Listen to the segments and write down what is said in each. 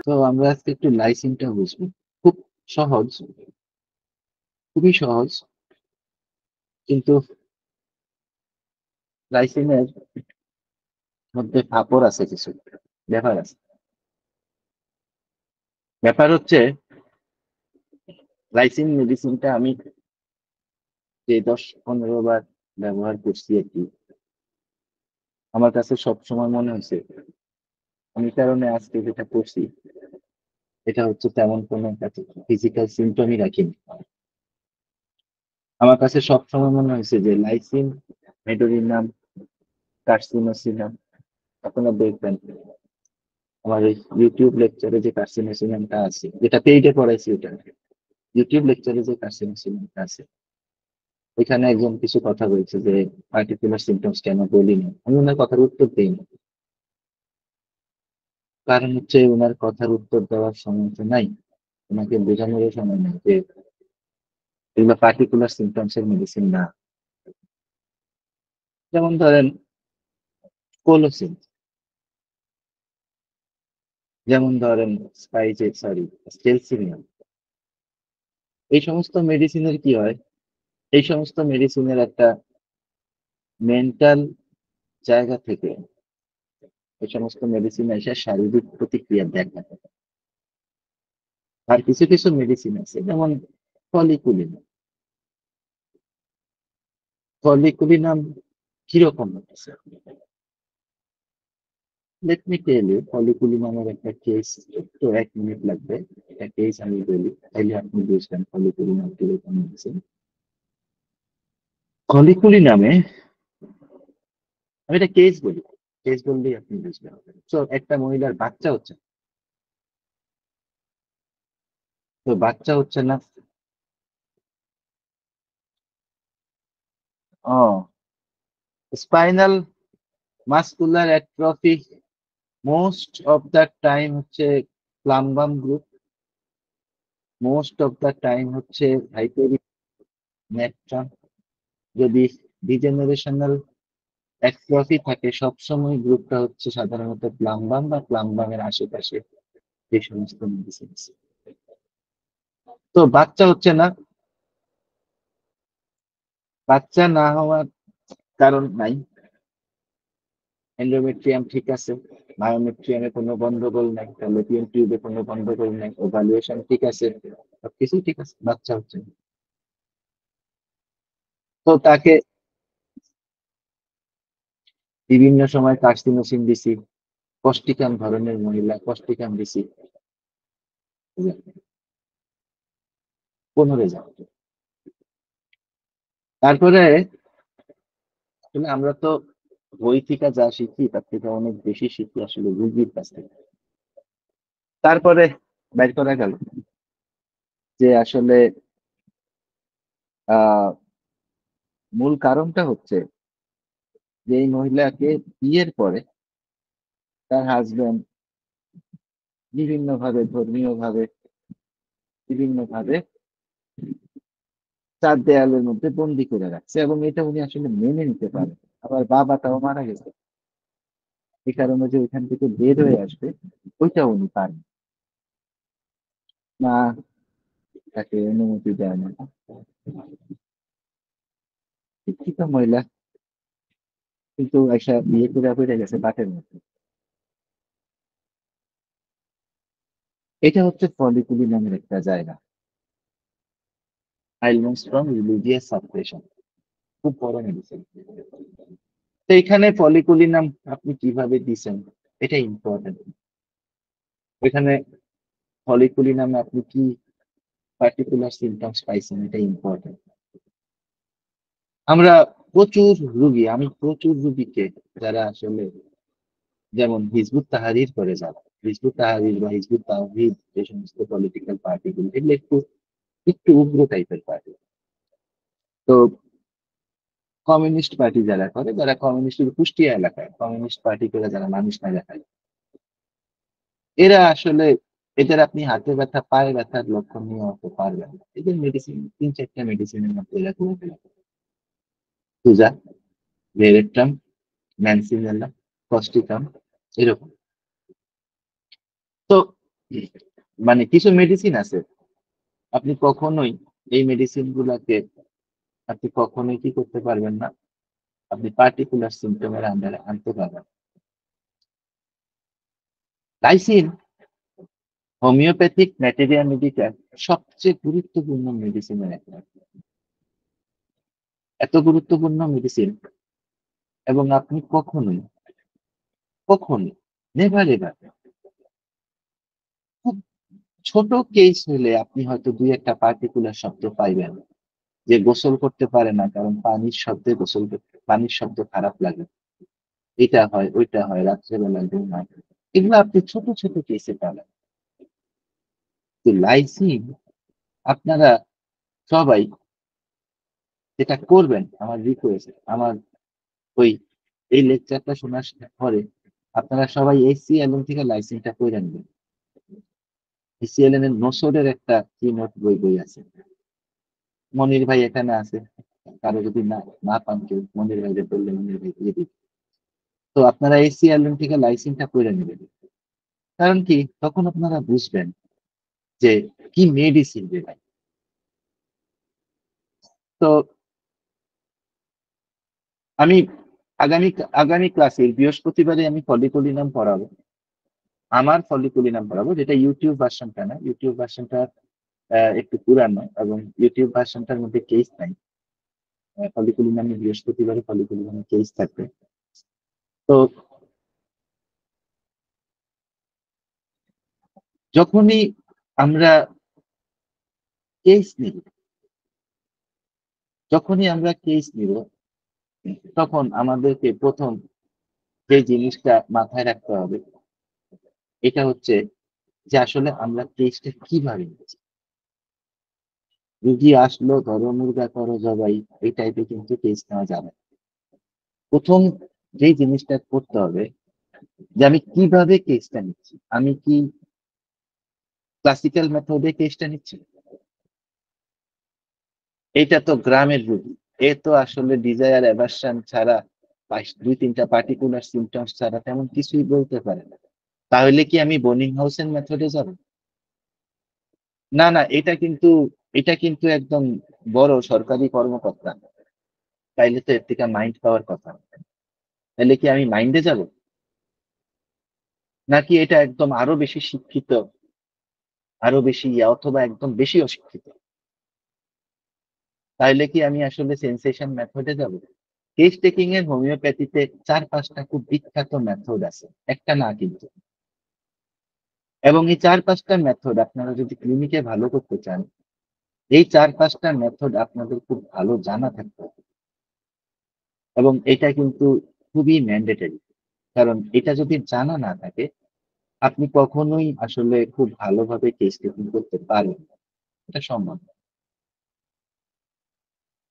তো আমরা আজকে একটু লাইসিনটা বুঝবো। খুব সহজ, খুবই সহজ। কিন্তু লাইসিনের মধ্যে ফাঁপড় আছে কিছু। ব্যাপার আছে। ব্যাপার হচ্ছে লাইসিন মেডিসিনটা আমি যে ১০-১৫ বার ব্যবহার করছি আরকি। আমার কাছে সবসময় মনে হইছে আমি কারণে আজকে যেটা করছি এটা হচ্ছে তেমন কোনো একটা ফিজিক্যাল সিম্পটমই রাখিনি। আমার কাছে সবসময় মনে হয়েছে যে লাইসিন, মেডোরিনাম, কার্সিনোসিনাম আপনারা দেখবেন আমার এই ইউটিউব লেকচারে যে কার্সিনোসিনামটা আছে, যেটা পেইডে পড়াইছি ওটা। ইউটিউব লেকচারে যে কার্সিনোসিনামটা আছে, ওইখানে একজন কিছু কথা বলছে যে পার্টিকুলার সিমটমস কেন বলি না। আমি ওনার কথার উত্তর দেই না। কারণ হচ্ছে ওনার কথার উত্তর দেওয়ার সময় তো নাই। ওনাকে বোঝানোরও সময় নাই যে এগুলো পার্টিকুলার সিমটমস এর মেডিসিন না। যেমন ধরেন কোলোসিন, যেমন ধরেন স্টেলসিনিয়াম। এই সমস্ত মেডিসিনের কি হয়? এই সমস্ত মেডিসিনের একটা মেন্টাল জায়গা থেকে এই সমস্ত মেডিসিন এসে শারীরিক প্রতিক্রিয়া দেখায়। আর কিছু কিছু মেডিসিন আছে যেমন ফলিকুলিন। ফলিকুলিনাম কিরকম আছে? লেট মি টেল ইউ ফলিকুলিনামের একটা কেস। একটু ১ মিনিট লাগবে। একটা কেস আমি বলি, তাইলে আপনি বুঝবেন ফলিকুলিনাম কিরকম মেডিসিন। ফলিকুলিনামে আমি একটা কেস বলি। কেস বললেই আপনি বুঝবেন। তো একটা মহিলার বাচ্চা হচ্ছে। তো বাচ্চা হচ্ছে না। ও spinal muscular atrophy most of the time হচ্ছে plumbum group, most of the time হচ্ছে হাইপেরিক নেট্রন। যদি ডিজেনারেশনাল অ্যাট্রফি থাকে সবসময় গ্রুপটা হচ্ছে সাধারণত প্লাম্বাম বা প্লাম্বামের আশেপাশে যে সমস্ত মেডিসিন। তো বাচ্চা হচ্ছে না। বাচ্চা না হওয়ার কারণ নাই। এন্ডোমেট্রিয়াম ঠিক আছে, বায়োমেট্রিয়ামে কোনো গন্ডগোল নাই, ফ্যালোপিয়ান টিউবে কোনো গন্ডগোল নাই, ওভালুয়েশন ঠিক আছে, সবকিছুই ঠিক আছে, বাচ্চা হচ্ছে না। তো তাকে বিভিন্ন সময় কার্সিনোসিন দিছি, কষ্টিকাম ধরনের মহিলা, কষ্টিকাম দিছি, 15 জন। তারপরে আসলে আমরা তো বই থেকে যা শিখি তার থেকে অনেক বেশি শিখি আসলে রুগীর কাছ থেকে। তারপরে বের করা গেল যে আসলে আহ মূল কারণটা হচ্ছে যে এই মহিলাকে বিয়ের পরে তার হাজবেন্ড বিভিন্নভাবে, ধর্মীয়ভাবে, বিভিন্নভাবে ৪ দেয়ালের মধ্যে বন্দি করে রাখছে এবং এটা উনি আসলে মেনে নিতে পারেন। আবার বাবাটাও মারা গেছে। এই কারণে যে ওইখান থেকে বের হয়ে আসবে ওইটাও উনি পারেন না, তাকে অনুমতি দেয় না। শিক্ষিত মহিলা কিন্তু একটা বিয়ে করে বেড়ে গেছে বাটের মধ্যে। এটা হচ্ছে ফলিকুলি নামের একটা জায়গা। আইলমন্স ফ্রম রিলিজিয়াস সাপ্রেশন, খুব বড় মেডিসিন। তো এখানে ফলিকুলি নাম আপনি কিভাবে দিছেন এটা ইম্পর্টেন্ট। এখানে ফলিকুলি নামে আপনি কি পার্টিকুলার সিমটমস পাইছেন এটা ইম্পর্টেন্ট। আমরা প্রচুর রুগী, আমি প্রচুর রুগীকে যারা আসলে যেমন হিজবুত তাহারির করে যারা হিজবুত তাহারির বা হিজবুত তাওহীদ যে সমস্ত পলিটিক্যাল পার্টিগুলো এগুলো একটু একটু উগ্র টাইপের পার্টি। তো কমিউনিস্ট পার্টি যারা করে, যারা কমিউনিস্ট কুষ্টিয়া এলাকায় কমিউনিস্ট পার্টি করে যারা মানুষ না দেখায়, এরা আসলে এদের আপনি হাতে ব্যথা পায়ে ব্যথার লক্ষণ নিয়ে হতে পারবেন না। এদের মেডিসিন ৩-৪টা মেডিসিনের মধ্যে এরা করে ফেলে। সুজা, ভেরেট্রাম, ম্যানসিনেলা, কস্টিকাম, এরকম। তো মানে কিছু মেডিসিন আছে, আপনি কখনোই এই মেডিসিন গুলাকে আপনি কখনোই কি করতে পারবেন না, আপনি পার্টিকুলার সিম্পটমের আন্ডারে আনতে পারবেন। লাইসিন হোমিওপ্যাথিক ম্যাটেরিয়া মেডিকার সবচেয়ে গুরুত্বপূর্ণ মেডিসিনের একটা, এত গুরুত্বপূর্ণ মেডিসিন, এবং আপনি কখনোই কখনোই নেভার এভার, খুব ছোট কেস হলে আপনি হয়তো দুই একটা পার্টিকুলার শব্দ পাইবেন, যে গোসল করতে পারে না কারণ পানির শব্দে গোসল করতে, পানির শব্দ খারাপ লাগে, এটা হয় ওইটা হয়, রাত্রেবেলা ঘুম হয়, এগুলো আপনি ছোট ছোট কেসে পাবেন। তো লাইসিন আপনারা সবাই যেটা করবেন, আমার রিকোয়েস্ট, আমার ওই এই লেকচারটা শোনার পরে আপনারা সবাই এসসিএলএন থেকে লাইসেন্সটা করে নেবেন। এসসিএলএন এর নোসরের একটা কি নোট বই আছে, মনির ভাই এখানে আছে, কারো যদি না না পান কেউ মনির ভাইদের বললে মনির ভাই দিয়ে দিবে। তো আপনারা এসসিএলএন থেকে লাইসেন্সটা করে নেবেন, কারণ কি তখন আপনারা বুঝবেন যে কি মেডিসিন দেবেন। তো আমি আগামী আগামী ক্লাসে বৃহস্পতিবারে আমি ফলিকুলিনাম পড়াবো, আমার ফলিকুলিনাম পড়াবো, যেটা ইউটিউব ভার্সনটা না, ইউটিউব ভার্সনটা একটু পুরানো এবং ইউটিউব ভার্সনটার মধ্যে কেস নাই। ফলিকুলিনামে বৃহস্পতিবারে ফলিকুলিনামে কেস থাকবে। তো যখনই আমরা কেস নিব, যখনই আমরা কেস নিব, তখন আমাদেরকে প্রথম যে জিনিসটা মাথায় রাখতে হবে, এটা হচ্ছে যে আসলে আমরা কেসটা কিভাবে নিচ্ছি। রুগী আসলো, ধরো মুরগা করো জবাই, এই টাইপে কিন্তু কেস নেওয়া যাবে না। প্রথম যে জিনিসটা করতে হবে, যে আমি কিভাবে কেসটা নিচ্ছি, আমি কি ক্লাসিক্যাল মেথডে কেসটা নিচ্ছি, এটা তো গ্রামের রুগী, এ তো আসলে ডিজায়ার অ্যাভারশন ছাড়া বা দুই তিনটা পার্টিকুলার সিমটমস ছাড়া তেমন কিছুই বলতে পারে না। তাহলে কি আমি বোনিং হাউসের মেথডে যাব? না না, এটা কিন্তু একদম বড় সরকারি কর্মকর্তা, তাইলে তো এর থেকে মাইন্ড পাওয়ার কথা। তাহলে কি আমি মাইন্ডে যাব, নাকি এটা একদম আরো বেশি শিক্ষিত, আরো বেশি অথবা একদম বেশি অশিক্ষিত, তাহলে কি আমি আসলে সেন্সেশন মেথডে যাব? কেস টেকিং এর হোমিওপ্যাথিতে 4-5টা খুব বিখ্যাত মেথড আছে, একটা না কিন্তু। এবং এই 4-5টা মেথড আপনারা যদি ক্লিনিকে ভালো করতে চান, এই 4-5টা মেথড আপনাদের খুব ভালো জানা থাকতে হবে। এবং এটা কিন্তু খুবই ম্যান্ডেটরি, কারণ এটা যদি জানা না থাকে, আপনি কখনোই আসলে খুব ভালোভাবে কেস টেকিং করতে পারবেন না, এটা সম্ভব না।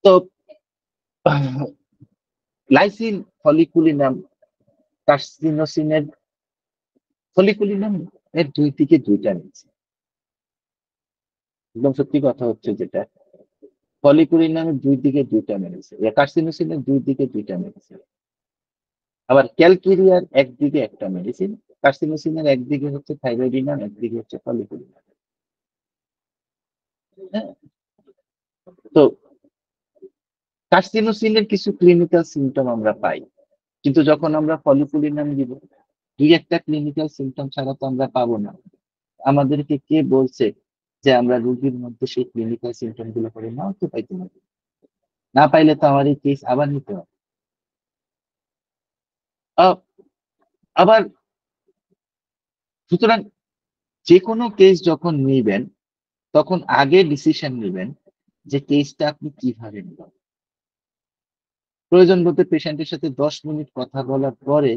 তো লাইসিন, ফলিকুলিনাম, কার্সিনোসিনের, ফলিকুলিনাম এর দুই দিকে দুইটা নিচ্ছে, একদম সত্যি কথা হচ্ছে যেটা, ফলিকুলিনামের দুই দিকে দুইটা মেরেছে, কার্সিনোসিনের দুই দিকে দুইটা মেরেছে। আবার ক্যালকেরিয়ার একদিকে একটা মেডিসিন, কার্সিনোসিনের একদিকে হচ্ছে থাইরয়েডিনাম, একদিকে হচ্ছে ফলিকুলিনাম। হ্যাঁ, তো কার্সিনোসিনের কিছু ক্লিনিক্যাল সিমটম আমরা পাই, কিন্তু যখন আমরা ফলিকুলিনাম দিব, দুই একটা ক্লিনিক্যাল সিমটম ছাড়া তো আমরা পাবো না। আমাদেরকে কে বলছে যে আমরা রোগীর মধ্যে সেই ক্লিনিক্যাল সিমটম গুলো করে নাও তো পাইতে হবে? না পাইলে তো আমার এই কেস আবার নিতে হবে। আ- আবার সুতরাং যে কোনো কেস যখন নিবেন, তখন আগে ডিসিশন নিবেন যে কেসটা আপনি কিভাবে নেবেন। প্রয়োজন মতো পেশেন্টের সাথে 10 মিনিট কথা বলার পরে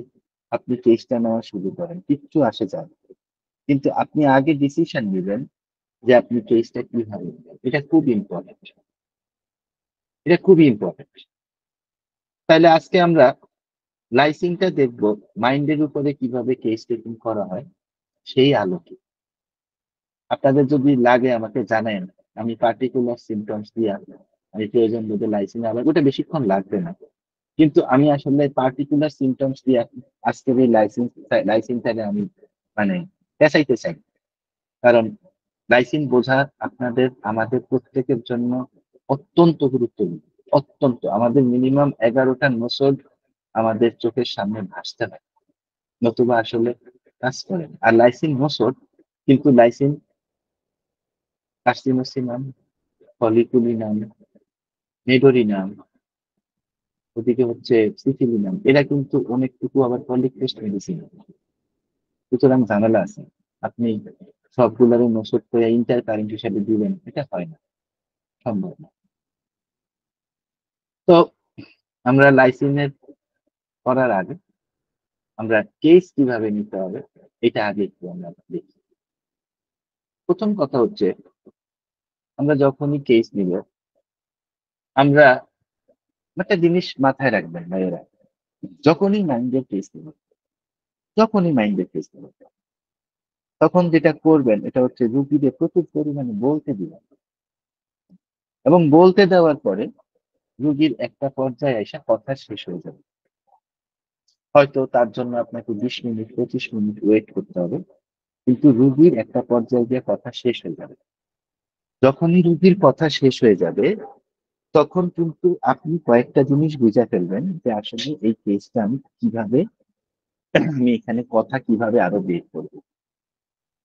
আপনি কেসটা নেওয়া শুরু করেন, কিচ্ছু আসে যায় না। কিন্তু আপনি আগে ডিসিশন নিবেন যে আপনি কেসটা কিভাবে নেবেন, এটা খুব ইম্পর্টেন্ট, এটা খুবই ইম্পর্টেন্ট। তাহলে আজকে আমরা লাইসিংটা দেখব মাইন্ডের উপরে কিভাবে কেস টেকিং করা হয় সেই আলোকে। আপনাদের যদি লাগে আমাকে জানেন, আমি পার্টিকুলার সিমটমস দিয়ে আমি প্রয়োজন বোধে লাইসিং, আবার ওটা বেশিক্ষণ লাগবে না, কিন্তু আমি আসলে পার্টিকুলার সিমটমস দিয়ে আজকের এই লাইসিংটাকে আমি মানে পেঁচাইতে চাই। কারণ লাইসিন বোঝা আমাদের প্রত্যেকের জন্য অত্যন্ত গুরুত্বপূর্ণ। অত্যন্ত, আমাদের মিনিমাম 11টা নসড আমাদের চোখের সামনে ভাসতে হয়, নতুবা আসলে কাজ করে না। আর লাইসিন নসড, কিন্তু লাইসিন কার্সিনোসিনাম, ফলিকুলিনাম, নেডোরিনাম, ওদিকে হচ্ছে সিফিলিনাম, এরা কিন্তু অনেকটুকু আবার ফলিক পেস্ট মেডিসিন। সুতরাং ঝামেলা আছে। আপনি সবগুলোরই নসট করে ইন্টার কারেন্ট হিসাবে দিবেন, এটা হয় না, সম্ভব না। তো আমরা লাইসিনের করার আগে আমরা কেস কিভাবে নিতে হবে এটা আগে একটু আমরা দেখি। প্রথম কথা হচ্ছে, আমরা যখনই কেস নিব, আমরা একটা জিনিস মাথায় রাখবেন ভাইয়েরা, যখনই মাইন্ডের কেস নিব, যখনই মাইন্ডের কেস নিব, তখন যেটা করবেন এটা হচ্ছে রুগীদের প্রচুর পরিমাণে বলতে দিবেন, এবং বলতে দেওয়ার পরে রুগীর একটা পর্যায়ে এসে কথা শেষ হয়ে যাবে। হয়তো তার জন্য আপনাকে 20 মিনিট 25 মিনিট ওয়েট করতে হবে, কিন্তু রুগীর একটা পর্যায়ে গিয়ে কথা শেষ হয়ে যাবে। যখনই রুগীর কথা শেষ হয়ে যাবে, তখন কিন্তু আপনি কয়েকটা জিনিস বুঝে ফেলবেন যে আসলে এই কেসটা আমি এখানে কথা কিভাবে আরো বের করবো।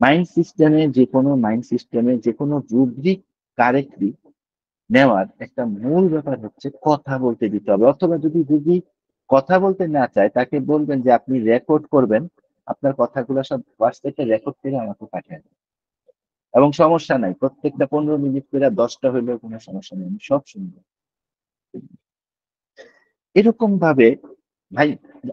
মাইন্ড সিস্টেমে যে কোনো রুব্রিক কারেক্টলি নেওয়ার একটা মূল ব্যাপার হচ্ছে কথা বলতে দিতে হবে। অথবা যদি রুগী কথা বলতে না চায়, তাকে বলবেন যে আপনি রেকর্ড করবেন, আপনার কথাগুলো সব হোয়াটসঅ্যাপে রেকর্ড করে আমাকে পাঠান। এবং সমস্যা নাই, প্রত্যেকটা 15 মিনিট করে 10টা হইলেও কোনো সমস্যা নেই, আমি সব শুনবো। এরকম ভাবে ভাই,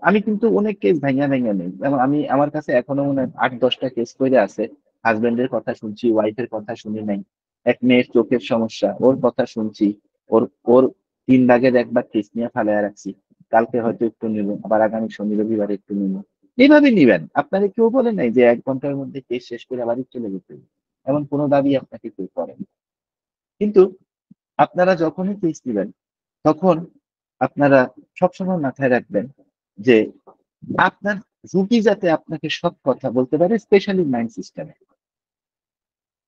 আমি কিন্তু অনেক কেস ভাইঙা ভাইঙা নেই, যেমন আমার কাছে এখনো মনে হয় 8-10টা কেস করে আছে। হাজবেন্ডের কথা শুনছি, ওয়াইফের কথা শুনি নাই, এক মেয়ের চোখের সমস্যা, ওর কথা শুনছি, ওর ওর 3 ভাগের 1 ভাগ কেস নিয়ে ফালাইয়া রাখছি। কালকে হয়তো একটু নিব, আবার আগামী শনি রবিবার একটু নিব। এইভাবে নিবেন। আপনারা কেউ বলে নাই যে 1 ঘন্টার মধ্যে কেস শেষ করে বাড়ি চলে যেতে হবে। এমন কোনো দাবি আপনাকে কেউ করেন। কিন্তু আপনারা যখনই কেস নিবেন, তখন আপনারা সবসময় মাথায় রাখবেন যে আপনার রুগী যাতে আপনাকে সব কথা বলতে পারে, স্পেশালি মাইন্ড সিস্টেমে।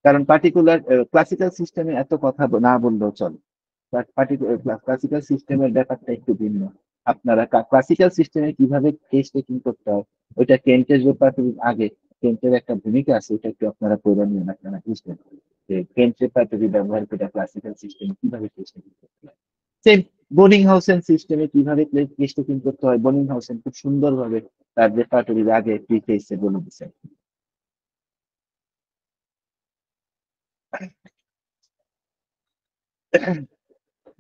কারণ পার্টিকুলার ক্লাসিক্যাল সিস্টেমে এত কথা না বললেও চলে। ক্লাসিক্যাল সিস্টেমের ব্যাপারটা একটু ভিন্ন। আপনারা ক্লাসিক্যাল সিস্টেমে কিভাবে কেস টেকিং করতে হয়, ওইটা কেন্টের ব্যাপারটির আগে কেন্টের একটা ভূমিকা আছে, ওটা একটু আপনারা পড়ে নিন, আপনারা বুঝবেন যে কেন্ট রেপার্টরি ব্যবহার করে ক্লাসিক্যাল সিস্টেমে কিভাবে কেস টেকিং করতে হয়। সেম বোর্ডিং হাউসের সিস্টেমে কিভাবে কেস টেকিং করতে হয়, বোর্ডিং হাউসের খুব সুন্দরভাবে তার রেপার্টরির আগে প্রিফেসে বলে দিচ্ছেন।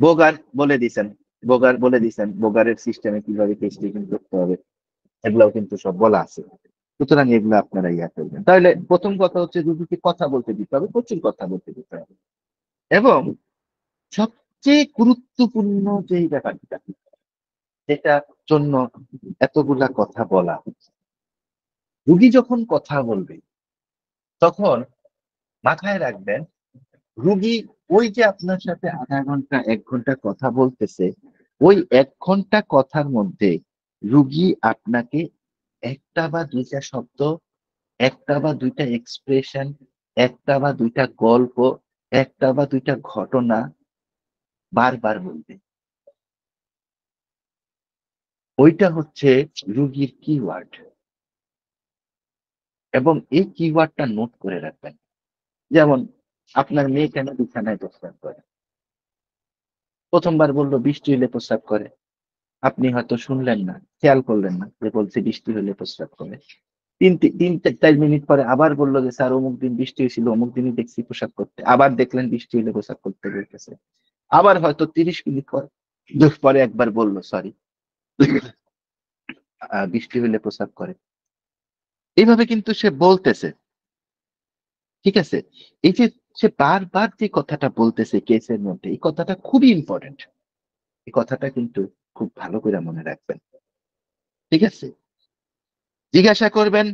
বোগার বলে দিছেন, বোগারের সিস্টেমে কিভাবে কেস টেকিং করতে হবে, এগুলাও কিন্তু সব বলা আছে। সুতরাং এগুলো আপনারা ইয়া করবেন। তাহলে প্রথম কথা হচ্ছে রুগীকে কথা বলতে দিতে হবে, প্রচুর কথা বলতে দিতে হবে। এবং সবচেয়ে গুরুত্বপূর্ণ যেই ব্যাপারটা, যেটার জন্য এতগুলা কথা বলা, রুগী যখন কথা বলবে তখন মাথায় রাখবেন, রুগী ওই যে আপনার সাথে আধা ঘন্টা 1 ঘন্টা কথা বলতেছে, ওই 1 ঘন্টা কথার মধ্যে রুগী আপনাকে একটা বা দুইটা শব্দ, একটা বা দুইটা এক্সপ্রেশন, একটা বা দুইটা গল্প, একটা বা দুইটা ঘটনা বারবার বলবে। ওইটা হচ্ছে রুগীর কিওয়ার্ড। এবং এই কিওয়ার্ডটা নোট করে রাখবেন। যেমন, আপনার মেয়ে কেন বিছানায় প্রস্রাব করে? প্রথমবার বললো বৃষ্টি হলে প্রস্রাব করে। আপনি হয়তো শুনলেন না, খেয়াল করলেন না যে বলছে বৃষ্টি হলে প্রস্রাব করে। 3-4 মিনিট পরে আবার বললো যে স্যার অমুক দিন বৃষ্টি হয়েছিল, অমুক দিনই দেখছি প্রস্রাব করতে। আবার দেখলেন বৃষ্টি হলে প্রস্রাব করতে বলতেছে। আবার হয়তো 30 মিনিট পরে পরে একবার বললো সরি, বৃষ্টি হলে প্রস্রাব করে। এইভাবে কিন্তু সে বলতেছে, ঠিক আছে? এই যে সে বারবার যে কথাটা বলতেছে কেসের মধ্যে, এই কথাটা খুবই ইম্পর্টেন্ট। এই কথাটা কিন্তু খুব ভালো করে মনে রাখবেন, ঠিক আছে? জিজ্ঞাসা করবেন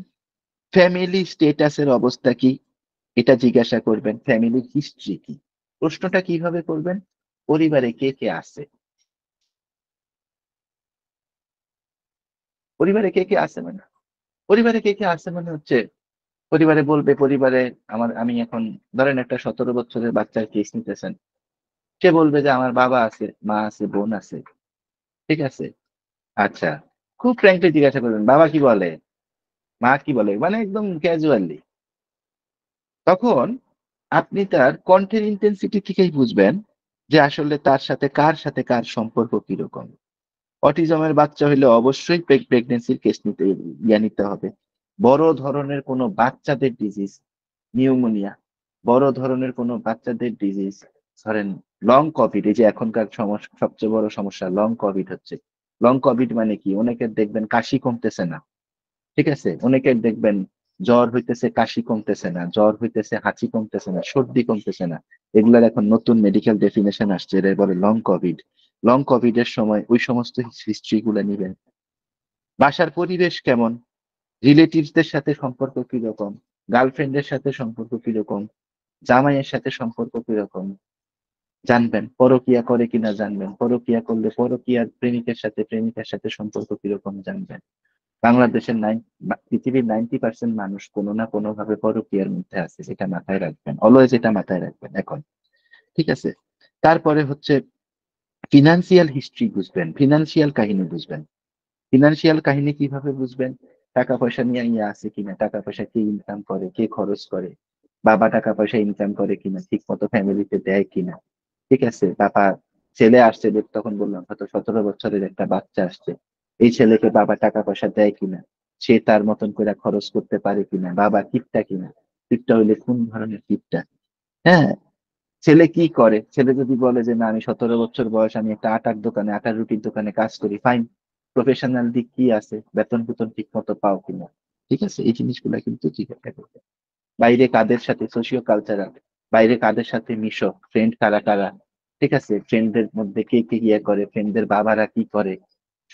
ফ্যামিলি স্টেটাসের অবস্থা কি, এটা জিজ্ঞাসা করবেন। ফ্যামিলির হিস্ট্রি কি, প্রশ্নটা কিভাবে করবেন? পরিবারে কে কে আছে, পরিবারে কে কে আছে মানে পরিবারে কে কে আছে মানে হচ্ছে পরিবারে বলবে, পরিবারে আমি এখন ধরেন একটা 17 বছরের বাচ্চার কেস নিতেছেন, সে বলবে যে আমার বাবা আছে, মা আছে, বোন আছে। ঠিক আছে, আচ্ছা, খুব ফ্র্যাঙ্কলি জিজ্ঞাসা করবেন বাবা কি বলে, মা কি বলে, মানে একদম ক্যাজুয়ালি। তখন আপনি তার কণ্ঠের ইন্টেন্সিটি থেকেই বুঝবেন যে আসলে তার সাথে কার সম্পর্ক কিরকম। অটিজমের বাচ্চা হইলে অবশ্যই প্রেগনেন্সির কেস নিতে নিতে হবে। বড় ধরনের কোনো বাচ্চাদের ডিজিজ, নিউমোনিয়া, বড় ধরনের কোনো বাচ্চাদের ডিজিজ, ধরেন লং কোভিড, এই যে এখনকার সমস্যা, সবচেয়ে বড় সমস্যা লং কোভিড হচ্ছে। লং কোভিড মানে কি, অনেকের দেখবেন কাশি কমতেছে না। ঠিক আছে, অনেকের দেখবেন জ্বর হইতেছে, কাশি কমতেছে না, জ্বর হইতেছে, হাঁচি কমতেছে না, সর্দি কমতেছে না। এগুলার এখন নতুন মেডিকেল ডেফিনেশন আসছে, এরা বলে লং কোভিড। লং কোভিড এর সময় ওই সমস্ত হিস্ট্রি গুলা নিবেন। বাসার পরিবেশ কেমন, রিলেটিভসদের সাথে সম্পর্ক কিরকম, গার্লফ্রেন্ডের সাথে সম্পর্ক কিরকম, জামাইয়ের সাথে সম্পর্ক কিরকম জানবেন, পরকিয়া করে কিনা জানবেন, পরকিয়া করলে পরকিয়ার প্রেমিকার সাথে সম্পর্ক কিরকম জানবেন। বাংলাদেশের পৃথিবীর 90% মানুষ কোনো না কোনো ভাবে পরকীয়ার মধ্যে আছে, সেটা মাথায় রাখবেন, অলওয়েজ এটা মাথায় রাখবেন এখন। ঠিক আছে, তারপরে হচ্ছে ফিনান্সিয়াল হিস্ট্রি বুঝবেন, ফিনান্সিয়াল কাহিনী বুঝবেন। ফিনান্সিয়াল কাহিনী কিভাবে বুঝবেন, টাকা পয়সা নিয়ে ইয়ে আছে কিনা, টাকা পয়সা কে ইনকাম করে, কে খরচ করে, বাবা টাকা পয়সা ইনকাম করে কিনা, ঠিক মতো ফ্যামিলিতে দেয় কিনা। ঠিক আছে, বাবা, ছেলে আসছে তখন বললাম হয়তো 17 বছরের একটা বাচ্চা আসছে, এই ছেলেকে বাবা টাকা পয়সা দেয় কিনা, সে তার মতন করে খরচ করতে পারে কিনা, বাবা কিপটা কিনা, কিপটা হইলে কোন ধরনের কিপটা। হ্যাঁ, ছেলে কি করে, ছেলে যদি বলে যে না আমি 17 বছর বয়স, আমি একটা আটার রুটির দোকানে কাজ করি, ফাইন, প্রফেশনাল দিক কি আছে, বেতন বেতন ঠিক মতো পাও কিনা। ঠিক আছে, এই জিনিসগুলা কিন্তু জিজ্ঞাসা করবে। বাইরে কাদের সাথে সোশিও কালচারাল, বাইরে কাদের সাথে মিশো, ফ্রেন্ড কারা কারা। ঠিক আছে, ফ্রেন্ডদের মধ্যে কে কে গিয়ে করে, ফ্রেন্ডদের বাবারা কি করে,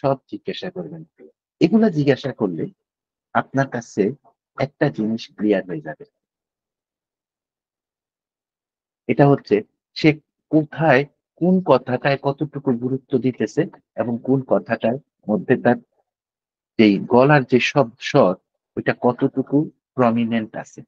সব জিজ্ঞাসা করবেন। এগুলা জিজ্ঞাসা করলে আপনার কাছে একটা জিনিস ক্লিয়ার হয়ে যাবে, এটা হচ্ছে সে কোথায়, কোন কথাটায় কতটুকু গুরুত্ব দিতেছে, এবং কোন কথাটার মধ্যে তার যেই গলার যে সব স্বর, ওইটা কতটুকু প্রমিনেন্ট আছে।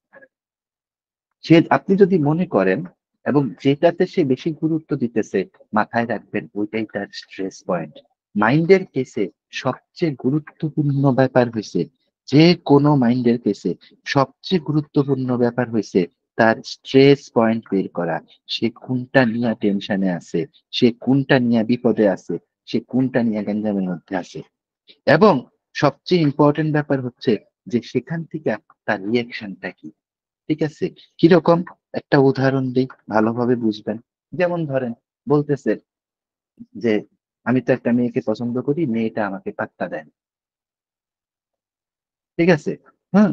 সে, আপনি যদি মনে করেন এবং যেটাতে সে বেশি গুরুত্ব দিতেছে, মাথায় রাখবেন ওইটাই তার স্ট্রেস পয়েন্ট। মাইন্ডের কেসে সবচেয়ে গুরুত্বপূর্ণ ব্যাপার হয়েছে, যে কোনো মাইন্ডের কেসে সবচেয়ে গুরুত্বপূর্ণ ব্যাপার হয়েছে তার স্ট্রেস পয়েন্ট বের করা। সে কোনটা নিয়ে টেনশনে আছে, সে কোনটা নিয়ে বিপদে আছে, সে কোনটা নিয়ে গ্যাঞ্জামের মধ্যে আছে। এবং সবচেয়ে ইম্পর্টেন্ট ব্যাপার হচ্ছে যে সেখান থেকে তার রিয়াকশনটা কি। ঠিক আছে, কিরকম, একটা উদাহরণ দিই ভালোভাবে বুঝবেন। যেমন ধরেন বলতেছে যে আমি তো একটা মেয়েকে পছন্দ করি, মেয়েটা আমাকে পাত্তা দেয় না। ঠিক আছে, হুম,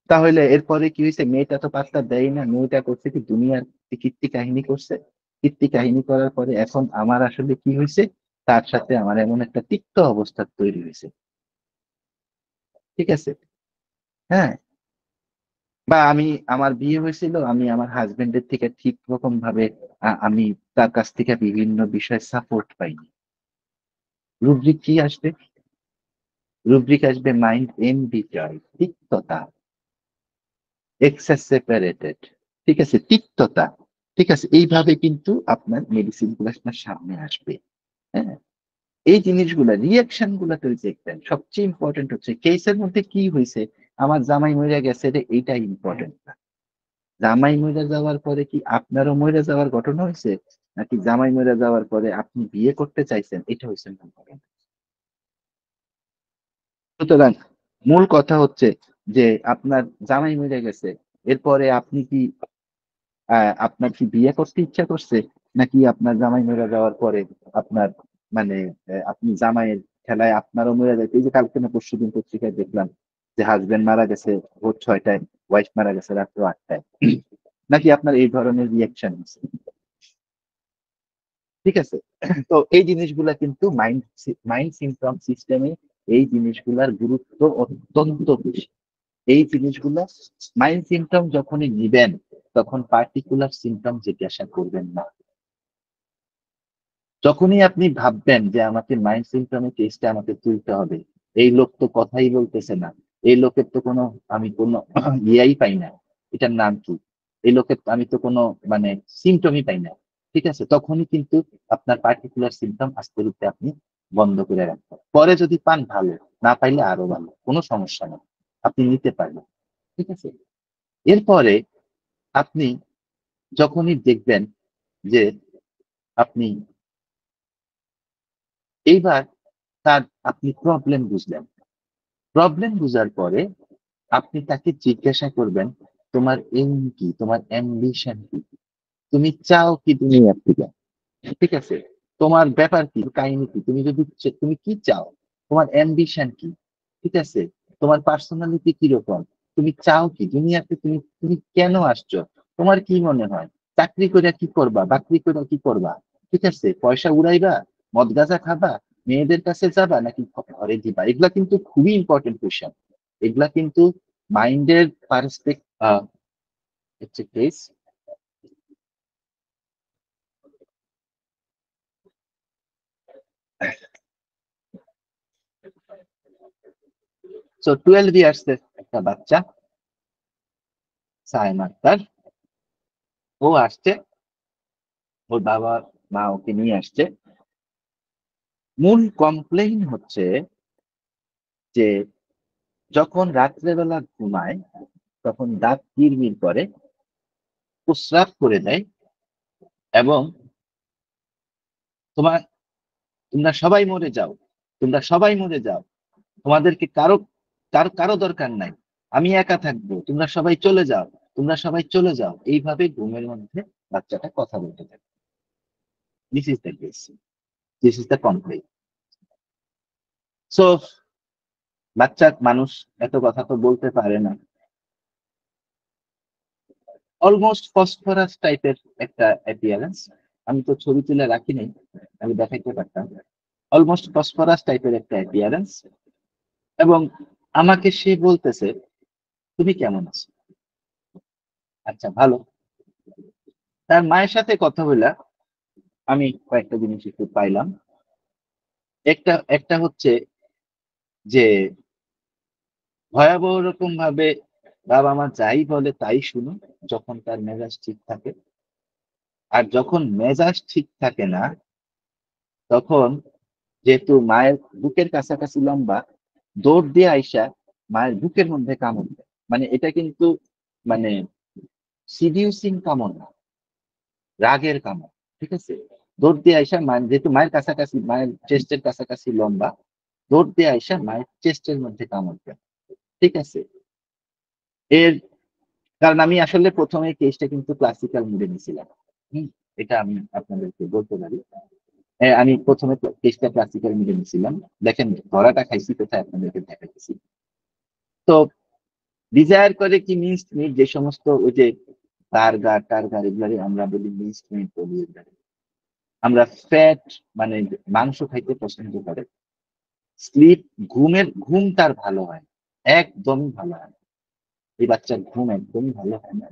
তাহলে এরপরে কি হয়েছে, মেয়েটা তো পাত্তা দেয় না, মেয়েটা করছে কি দুনিয়ার কীর্তি কাহিনী করছে। কীর্তি কাহিনী করার পরে এখন আমার আসলে কি হয়েছে, তার সাথে আমার এমন একটা তিক্ত অবস্থা তৈরি হয়েছে। ঠিক আছে, হ্যাঁ, বা আমার বিয়ে হয়েছিল, আমি আমার হাজবেন্ডের থেকে ঠিক রকম ভাবে আমি তার কাছ থেকে বিভিন্ন বিষয়ে সাপোর্ট পাইনি। রুব্রিক কি আসবে, রুব্রিক আসবে মাইন্ড এমবিটাই, তিক্ততা, এক্সেসেপারেটেড। ঠিক আছে, তিক্ততা। ঠিক আছে, এইভাবে কিন্তু আপনার মেডিসিন গুলো আপনার সামনে আসবে। হ্যাঁ, এই জিনিসগুলা, রিয়াকশন গুলা তৈরি দেখবেন। সবচেয়ে ইম্পর্টেন্ট হচ্ছে কেসের মধ্যে কি হয়েছে, আমার জামাই মরে গেছে রে, এইটা ইম্পর্টেন্ট না। জামাই মরে যাওয়ার পরে কি আপনারও মরে যাওয়ার ঘটনা হয়েছে, নাকি জামাই মরে যাওয়ার পরে আপনি বিয়ে করতে চাইছেন, এটা হয়েছে মূল ঘটনা। সুতরাং মূল কথা হচ্ছে যে আপনার জামাই মরে গেছে, এরপরে আপনি কি আপনার কি বিয়ে করতে ইচ্ছা করছে, নাকি আপনার জামাই মরে যাওয়ার পরে আপনার মানে আপনি জামাইয়ের খেলায় আপনারও মরে যাইতে, এই যে কালকে না পরশু দিন পত্রিকায় দেখলাম যে হাজবেন্ড মারা গেছে ভোর 6টায়, ওয়াইফ মারা গেছে রাত্র 8টায়, নাকি আপনার এই ধরনের রিয়াকশন আছে। ঠিক আছে, তো এই জিনিসগুলা কিন্তু মাইন্ড মাইন্ড সিমটম সিস্টেমে এই জিনিসগুলার গুরুত্ব অত্যন্ত বেশি। এই জিনিসগুলো, মাইন্ড সিমটম যখনই নিবেন তখন পার্টিকুলার সিমটম জিজ্ঞাসা করবেন না। যখনই আপনি ভাববেন যে আমাকে মাইন্ড সিমটমের টেস্টটা আমাকে তুলতে হবে, এই লোক তো কথাই বলতেছে না, এই লোকের তো কোনো আমি কোনো ইয়াই পাই না, এটার নাম কি, এই লোকের আমি তো কোনো মানে সিমটমই পাই না, ঠিক আছে, তখনই কিন্তু আপনার পার্টিকুলার সিমটম আস্তে আস্তে আপনি বন্ধ করে রাখবেন। পরে যদি পান ভালো, না পাইলে আরো ভালো, কোনো সমস্যা নেই, আপনি নিতে পারবেন, ঠিক আছে। এরপরে আপনি যখনই দেখবেন যে আপনি এইবার তার আপনি প্রবলেম বুঝলেন, প্রবলেম বুঝার পরে আপনি তাকে জিজ্ঞাসা করবেন, তোমার এম কি, তোমার অ্যাম্বিশন কি, তুমি চাও কি দুনিয়ার থেকে, ঠিক আছে, তোমার ব্যাপার কি, কাহিনী কি, তুমি যদি তুমি কি চাও, তোমার অ্যাম্বিশন কি, ঠিক আছে, তোমার পার্সোনালিটি কিরকম, তুমি চাও কি দুনিয়াতে, তুমি তুমি কেন আসছো, তোমার কি মনে হয়, চাকরি করে কি করবা, বাকরি করে কি করবা, ঠিক আছে, পয়সা উড়াইবা, মদ গাঁজা খাবা, মেয়েদের কাছে যাবা নাকি ঘরে দিবা, এগুলা কিন্তু খুবই ইম্পর্টেন্ট কোয়েশ্চেন। এগুলা কিন্তু মাইন্ডের পারস্পেক্টিভ হচ্ছে কেস। সো 12 ইয়ার্স এর একটা বাচ্চা, সাইম আক্তার, ও আসছে, ওর বাবা মা ওকে নিয়ে আসছে। মূল কমপ্লেইন হচ্ছে যে যখন রাত্রেবেলা ঘুমায় তখন দাঁত কিরমির করে, প্রস্রাব করে দেয়, এবং তোমার তোমরা সবাই মরে যাও, তোমরা সবাই মরে যাও, তোমাদেরকে কারো কারো কারো দরকার নাই, আমি একা থাকবো, তোমরা সবাই চলে যাও, তোমরা সবাই চলে যাও, এইভাবে ঘুমের মধ্যে বাচ্চাটা কথা বলতে থাকে। This is the case, this is the complain. So বাচ্চা মানুষ এত কথা তো বলতে পারে না, অলমোস্ট ফসফরাস টাইপের একটা অ্যাপিয়ারেন্স, আমি তো ছবি তুলে রাখি নাই, আমি দেখাইতে পারতাম, অলমোস্ট ফসফরাস টাইপের একটা অ্যাপিয়ারেন্স। এবং আমাকে সে বলতেছে, তুমি কেমন আছো, আচ্ছা ভালো। তার মায়ের সাথে কথা বলা আমি কয়েকটা জিনিস একটু পাইলাম। একটা একটা হচ্ছে যে ভয়াবহ রকম ভাবে বাবা মা যাই বলে তাই শুনো যখন তার মেজাজ ঠিক থাকে, আর যখন মেজাজ ঠিক থাকে না তখন, যেহেতু মায়ের বুকের কাছাকাছি লম্বা, দৌড় দিয়ে আইসা মায়ের বুকের মধ্যে কামড় দেয়, মানে এটা কিন্তু মানে সিডিউসিং কামড় না, রাগের কামড়, ঠিক আছে। দৌড় দিয়ে আইসা মায়ের, যেহেতু মায়ের কাছাকাছি, মায়ের চেস্টের কাছাকাছি লম্বা, দৌড় দিয়ে আইসা মায়ের চেস্টের মধ্যে কামড় দেয়, ঠিক আছে। এর কারণ আমি আসলে প্রথমে কেসটা কিন্তু ক্লাসিক্যাল মুডে নিয়েছিলাম। হুম, এটা আমি আপনাদেরকে বলতে পারি। আমি প্রথমে কেসটা ক্লাসিক্যাল মুডে নিয়েছিলাম। দেখেন ধরাটা খাইছি কোথায়, আপনাদেরকে দেখাইতেছি। তো ডিজায়ার করে কি মিন্সড মিট, যে সমস্ত ওই যে বার্গার টার্গার এগুলারে আমরা বলি মিন্সড মিট বলি এগুলারে। আমরা ফ্যাট মানে মাংস খাইতে পছন্দ করে। স্লিপ, ঘুম তার ভালো হয় না। একদমই ভালো হয় না। এই বাচ্চার ঘুম একদমই ভালো হয় না।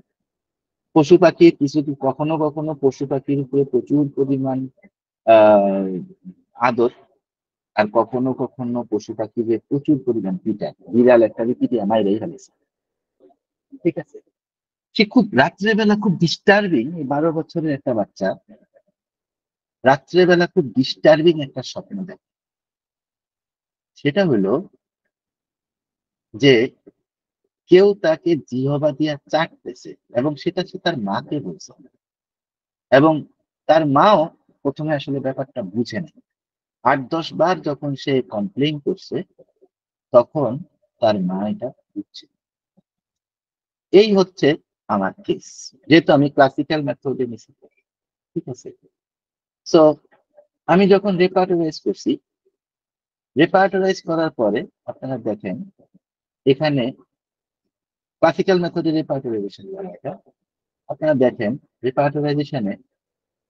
পশু পাখি কিছু কখনো কখনো পশু পাখির উপরে প্রচুর পরিমাণ আহ আদর, আর কখনো কখনো পশু পাখিদের প্রচুর পরিমাণ পিটায়, বিড়াল একটা পিটিয়ে মাইরেই ফেলেছে, ঠিক আছে। সে খুব রাত্রেবেলা খুব ডিস্টার্বিং, এই 12 বছরের একটা বাচ্চা রাত্রেবেলা খুব ডিস্টার্বিং একটা স্বপ্ন দেখে। সেটা হলো যে কেউ তাকে জিহবা দিয়া চাটতেছে, এবং সেটা সে তার মাকে বলছে, এবং তার মাও প্রথমে আসলে ব্যাপারটা বুঝে না। 8-10 বার যখন সে কমপ্লেন করছে তখন তার মা এটা বুঝছে। এই হচ্ছে আমার কেস, যেহেতু আমি ক্লাসিক্যাল মেথডে নিছি, ঠিক আছে। সো আমি যখন রেপার্টোরাইজ করছি, রেপার্টোরাইজ করার পরে আপনারা দেখেন এখানে ক্লাসিক্যাল মেথডে রেপার্টোরাইজেশন করা এটা, আপনারা দেখেন রেপার্টোরাইজেশনে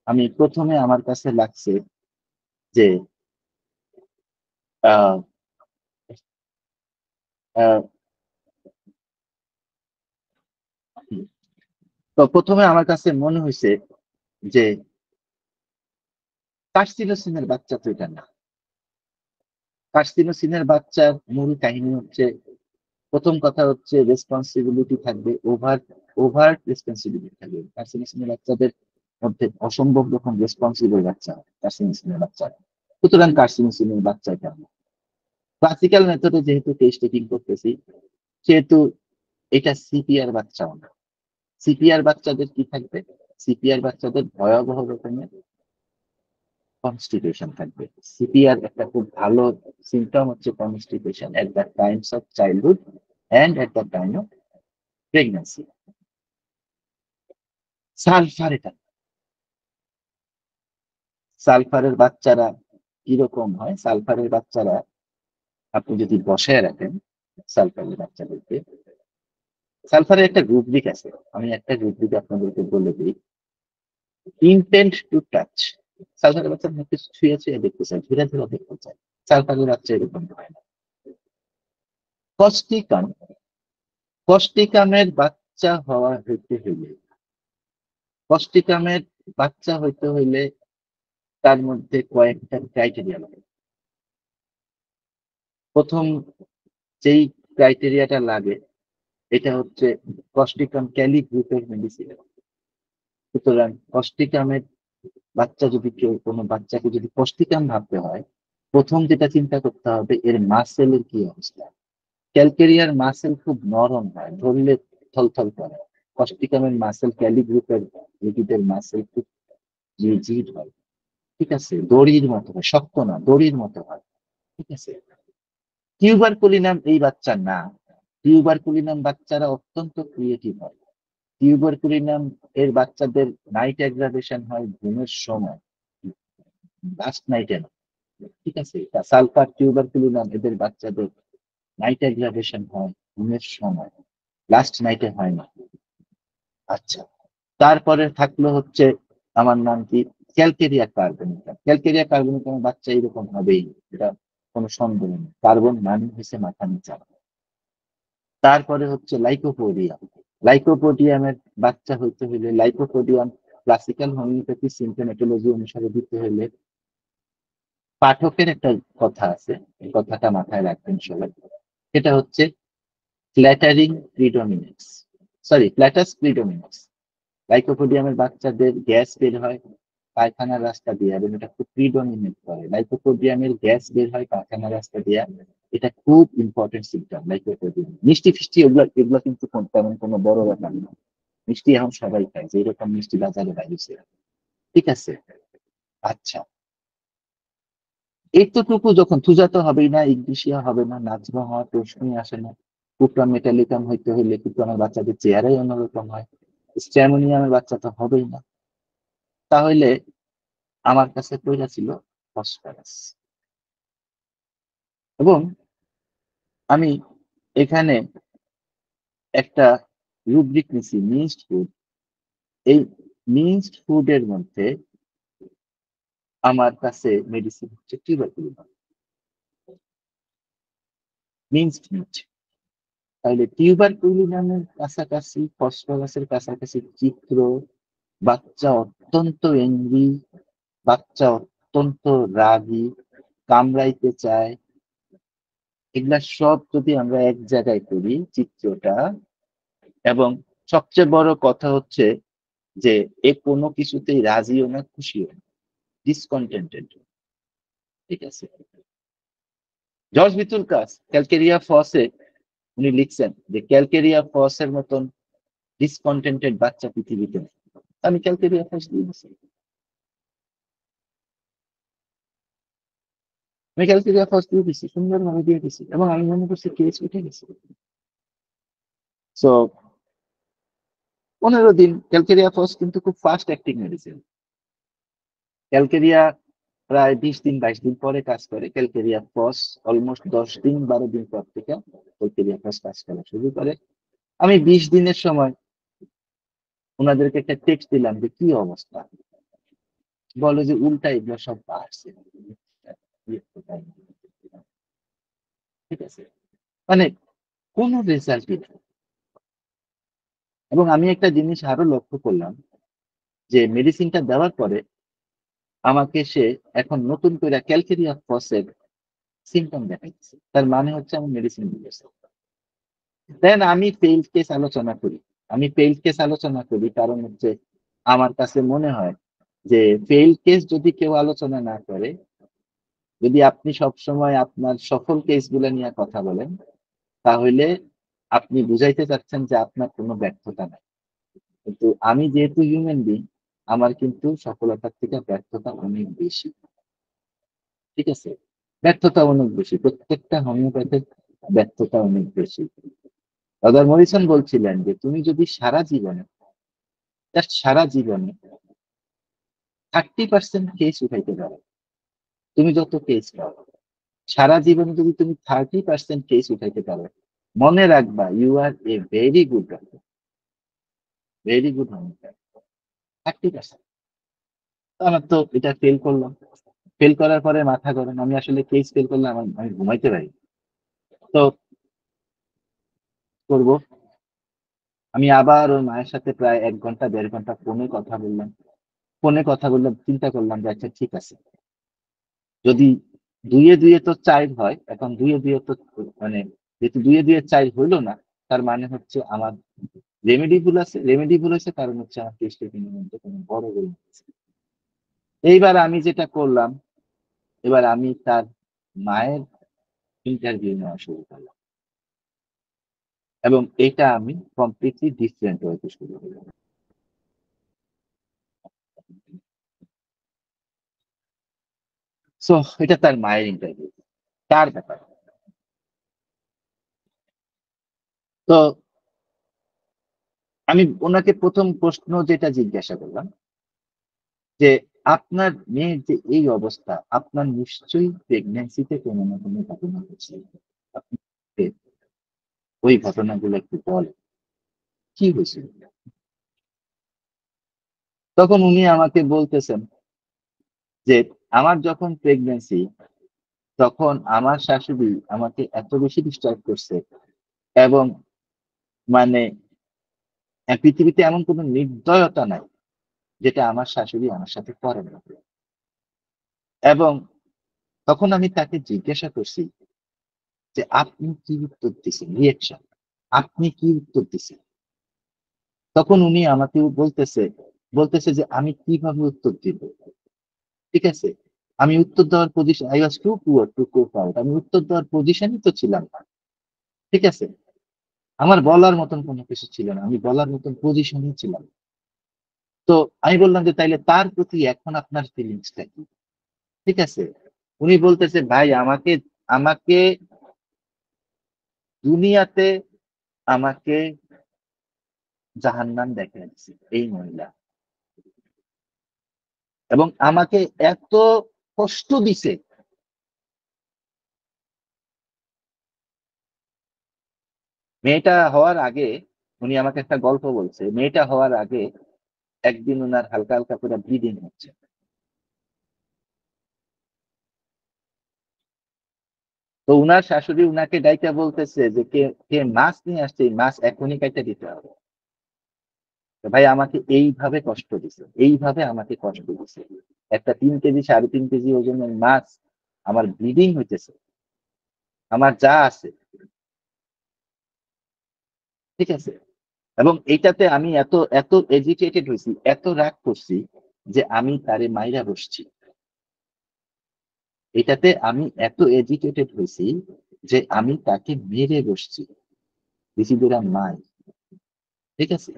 আমি প্রথমে আমার কাছে লাগছে যে আহ, আহ, তো প্রথমে আমার কাছে মনে হয়েছে যে কার্সিনোসিনের বাচ্চা তো এটা না। কার্সিনোসিনের বাচ্চার মূল কাহিনী হচ্ছে প্রথম কথা হচ্ছে রেসপন্সিবিলিটি থাকবে, ওভার ওভার রেসপন্সিবিলিটি থাকবে। কার্সিনোসিনের বাচ্চাদের মধ্যে অসম্ভব রকম রেসপন্সিবল বাচ্চা হয় কার্সিনোসিনের বাচ্চারা। সুতরাং কার্সিনোসিনের বাচ্চা কেমন, ক্লাসিক্যাল মেথডে যেহেতু টেস্ট টেকিং করতেছি, সেহেতু এটা সিপিআর বাচ্চাও না। সিপিআর বাচ্চাদের কি থাকবে, সিপিআর বাচ্চাদের ভয়াবহ রকমের কনস্টিপেশন থাকবে। সিপিআর একটা খুব ভালো সিমটম হচ্ছে constipation at the Times of childhood and at the time of pregnancy. Sulphur, এটা সালফারের বাচ্চারা কিরকম হয়, সালফারের বাচ্চারা আপনি যদি বসায় রাখেন সালফারের বাচ্চাদেরকে, সালফারের একটা রুব্রিক আছে, আমি একটা রুব্রিক আপনাদেরকে বলে দিই। ইন্টেন্ট টু টাচ, সালফারের বাচ্চা মুখে ছুঁয়ে ছুঁয়ে দেখতে চায়, ধীরে ধীরে দেখতে চায়। সালফারের বাচ্চা এরকম হয় না। কস্টিকাম, কস্টিকামের বাচ্চা হওয়া হইতে হইলে, কস্টিকামের বাচ্চা হইতে হইলে তার মধ্যে কয়েকটা ক্রাইটেরিয়া লাগে। প্রথম যেই ক্রাইটেরিয়াটা লাগে এটা হচ্ছে কস্টিকাম ক্যালি গ্রুপের মেডিসিন। সুতরাং কস্টিকামের বাচ্চা যদি কেউ, কোনো বাচ্চাকে যদি কস্টিকাম ভাবতে হয়, প্রথম যেটা চিন্তা করতে হবে এর মাসেলের কি অবস্থা। ক্যালকেরিয়ার মাসেল খুব নরম হয়, ধরলে থলথল করে। কস্টিকামের মাসেল, ক্যালি গ্রুপের রোগীদের মাসেল খুব রিজিড হয়, ঠিক আছে, দড়ির মতো হয়, শক্ত না, দড়ির মতো হয়, ঠিক আছে। টিউবারকুলিনাম এই বাচ্চা না। টিউবারকুলিনাম বাচ্চারা অত্যন্ত ক্রিয়েটিভ হয়। টিউবারকুলিনাম এর বাচ্চাদের নাইট অ্যাগ্রাভেশন হয় ঘুমের সময়, লাস্ট নাইটে না, ঠিক আছে। সালফার টিউবারকুলিনাম এদের বাচ্চাদের নাইট অ্যাগ্রাভেশন হয় ঘুমের সময়, লাস্ট নাইটে হয় না। আচ্ছা, তারপরে থাকলো হচ্ছে আমার নাম কি, ক্যালকেরিয়া কার্বনিকাম। ক্যালকেরিয়া কার্বনিকাম বাচ্চা এরকম হবেই, এটা কোনো সন্দেহ নেই, কার্বন মানে হচ্ছে মাথা নিচা। তারপরে হচ্ছে লাইকোপোডিয়াম। লাইকোপোডিয়ামের বাচ্চা হইতে হলে, লাইকোপোডিয়াম ক্লাসিক্যাল হোমিওপ্যাথি সিম্পটোমেটোলজি অনুসারে দিতে হলে, পাঠকের একটা কথা আছে, এই কথাটা মাথায় রাখবেন সবাই। সেটা হচ্ছে ফ্ল্যাটারিং প্রিডমিনেন্স, সরি ফ্ল্যাটাস প্রিডমিনেন্স। লাইকোপোডিয়ামের বাচ্চাদের গ্যাস বের হয় পায়খানার রাস্তা দিয়ে, এবং এটা খুব প্রিডমিনেন্ট করে। লাইকোপোডিয়ামের গ্যাস বের হয় পায়খানার রাস্তা দিয়ে, এটা খুব ইম্পর্টেন্ট সিমটম। লাইকোপোডিয়াম মিষ্টি ফিষ্টি এগুলো এগুলো কিন্তু তেমন কোনো বড় ব্যাপার না, মিষ্টি এখন সবাই খায়, যে এরকম মিষ্টি বাজারে বাইরেছে, ঠিক আছে। আচ্ছা, এতটুকু যখন থুজা তো হবেই না, ইগদিশিয়া হবে না, নাচবা হওয়ার প্রশ্নই আসে না। কুপ্রাম মেটালিকাম হইতে হইলে কুপ্রামের বাচ্চাদের চেহারাই অন্যরকম হয়, স্ট্যামোনিয়ামের বাচ্চা তো হবেই না। তাহলে আমার কাছে কইরা ছিল ফসফরাস, এবং আমি এখানে একটা রুব্রিক নিছি মিক্সড ফুড। এই মিক্সড ফুডের মধ্যে আমার কাছে মেডিসিন হচ্ছে টিউবারকুলিনাম, মিক্সড মিট। তাহলে টিউবারকুলিনামের কাছাকাছি, ফসফরাসের কাছাকাছি চিত্র, বাচ্চা অত্যন্ত এংরি, বাচ্চা অত্যন্ত রাগী, কামড়াইতে চায়, এগুলা সব যদি আমরা এক জায়গায় করি চিত্রটা, এবং সবচেয়ে বড় কথা হচ্ছে যে এ কোনো কিছুতেই রাজিও না, খুশিও না, ডিসকন্টেন্টেড, ঠিক আছে। জর্জ ভিতুলকাস ক্যালকেরিয়া ফসে উনি লিখছেন যে ক্যালকেরিয়া ফসের মতন ডিসকন্টেন্টেড বাচ্চা পৃথিবীতে নেই। আমি ক্যালকেরিয়া ফস দিয়ে দিচ্ছি, আমি ক্যালকেরিয়া ফস দিয়ে দিচ্ছি, সুন্দরভাবে দিয়ে দিচ্ছি, এবং আমি মনে করছি কেস উঠে গেছে। সো 15 দিন, ক্যালকেরিয়া ফস কিন্তু খুব ফাস্ট অ্যাক্টিং মেডিসিন। ক্যালকেরিয়া প্রায় 20 দিন 22 দিন পরে কাজ করে, ক্যালকেরিয়া ফস অলমোস্ট 10 দিন 12 দিন পর থেকে ক্যালকেরিয়া ফস কাজ করা শুরু করে। আমি 20 দিনের সময় ওনাদেরকে একটা টেক্সট দিলাম যে কি অবস্থা, বলে যে উল্টা এগুলো সব বাড়ছে, ঠিক আছে, মানে কোনো রেজাল্টই নেই। এবং আমি একটা জিনিস আরো লক্ষ্য করলাম, যে মেডিসিনটা দেওয়ার পরে আমাকে সে এখন নতুন করে ক্যালকেরিয়া ফসের সিমটম দেখাইছে, তার মানে হচ্ছে আমি মেডিসিন দিয়েছে। দেন আমি ফেইল্ড কেস আলোচনা করি। আমি ফেইল্ড কেস আলোচনা করি কারণ হচ্ছে আমার কাছে মনে হয় যে ফেইল্ড কেস যদি কেউ আলোচনা না করে, যদি আপনি সবসময় আপনার সফল কেস গুলা নিয়ে কথা বলেন, তাহলে আপনি বুঝাইতে চাচ্ছেন যে আপনার কোন ব্যর্থতা নাই। কিন্তু আমি যেহেতু হিউম্যান বিং, আমার কিন্তু সফলতার থেকে ব্যর্থতা অনেক বেশি। ঠিক আছে? ব্যর্থতা অনেক বেশি। প্রত্যেকটা হোমিওপ্যাথের ব্যর্থতা অনেক বেশি। রজার মরিসন বলছিলেন যে, "তুমি যদি সারা জীবনে, জাস্ট সারা জীবনে 30% কেস উঠাইতে পারো, তুমি যত কেস পাও, সারা জীবনে যদি তুমি 30% কেস উঠাইতে পারো, মনে রাখবা you are a very good doctor, very good homeopath. 30%।" আমার তো এটা ফেল করলাম। ফেল করার পরে মাথা গরম। আমি আসলে কেস ফেল করলে আমি ঘুমাইতে পারি। তো করব। আমি আবার ওর মায়ের সাথে প্রায় ১ ঘন্টা ১.৫ ঘন্টা ফোনে কথা বললাম। ফোনে কথা বললাম, চিন্তা করলাম যে আচ্ছা ঠিক আছে। যদি ২ এ ২ এ তো ৪ হয়, এখন ২ এ ২ এ তো মানে যেহেতু ২ এ ২ এ ৪ হইল না, তার মানে হচ্ছে আমার রেমেডি ভুল আছে। রেমেডি ভুল হইছে কারণ হচ্ছে আমার টেস্ট এর মধ্যে কোনো গন্ডগোল হয়েছে। এইবার আমি যেটা করলাম, এবার আমি তার মায়ের ইন্টারভিউ নেওয়া শুরু করলাম। এবং এটা আমি কমপ্লিটলি ডিফারেন্ট ওয়েতে শুরু করলাম। সো এটা তার মায়ের ইন্টারভিউ। তার ব্যাপার। তো আমি উনাকে ১ম প্রশ্ন যেটা জিজ্ঞাসা করলাম যে, "আপনার মেয়ের যে এই অবস্থা, আপনার নিশ্চয়ই প্রেগন্যান্সিতে কোনো না কোনো ঘটনা ঘটছে। আপনি ওই ঘটনাগুলো একটু বলেন। কি হয়েছিল?" তখন উনি আমাকে বলতেছেন যে, "আমার যখন প্রেগন্যান্সি, তখন আমার শাশুড়ি আমাকে এত বেশি ডিস্টার্ব করছে এবং মানে পৃথিবীতে এমন কোনো নির্দয়তা নাই, যেটা আমার শাশুড়ি আমার সাথে করে না।" এবং তখন আমি তাকে জিজ্ঞাসা করছি যে, "আপনি কি উত্তর দিছেন? রিঅ্যাকশন। আপনি কি উত্তর দিছেন?" তখন উনি আমাকে বলতেছে যে, "আমি কিভাবে উত্তর দিব?" ঠিক আছে? আমি উত্তর দেওয়ার position I was too poor to cope out. আমি উত্তর দেওয়ার পজিশনই তো ছিলাম না। ঠিক আছে? আমার বলার মতন কোন কিছু ছিল না। আমি বলার মতন পজিশনেই ছিলাম না। তো আমি বললাম যে, "তাইলে তার প্রতি এখন আপনার ফিলিংস টা কি?" ঠিক আছে? উনি বলতেছে, "ভাই আমাকে আমাকে দুনিয়াতে আমাকে জাহান্নাম দেখায় দিছে এই মহিলা। এবং আমাকে এত কষ্ট দিছে।" মেয়েটা হওয়ার আগে উনি আমাকে একটা গল্প বলছে। মেয়েটা হওয়ার আগে একদিন উনার হালকা, হালকা করে ব্লিডিং হচ্ছে। তো উনার শাশুড়ি উনাকে ডাইকা বলতেছে যে, কে মাছ নিয়ে আসছে এই মাছ এখনই কাইটা দিতে হবে।" তো ভাই আমাকে এইভাবে কষ্ট দিছে। এইভাবে আমাকে কষ্ট দিছে। একটা ৩ কেজি ৩.৫ কেজি ওজনের মাছ আমার ব্লিডিং হইতেছে। আমার যা আছে, ঠিক আছে? এবং এইটাতে আমি এত এজিটেটেড হইছি, এত রাগ করছি যে আমি তারে মাইরা বসছি। এটাতে আমি এত এজিটেটেড হইছি যে আমি তাকে মেরে বসছি। দিস ইজ এর মাই। ঠিক আছে?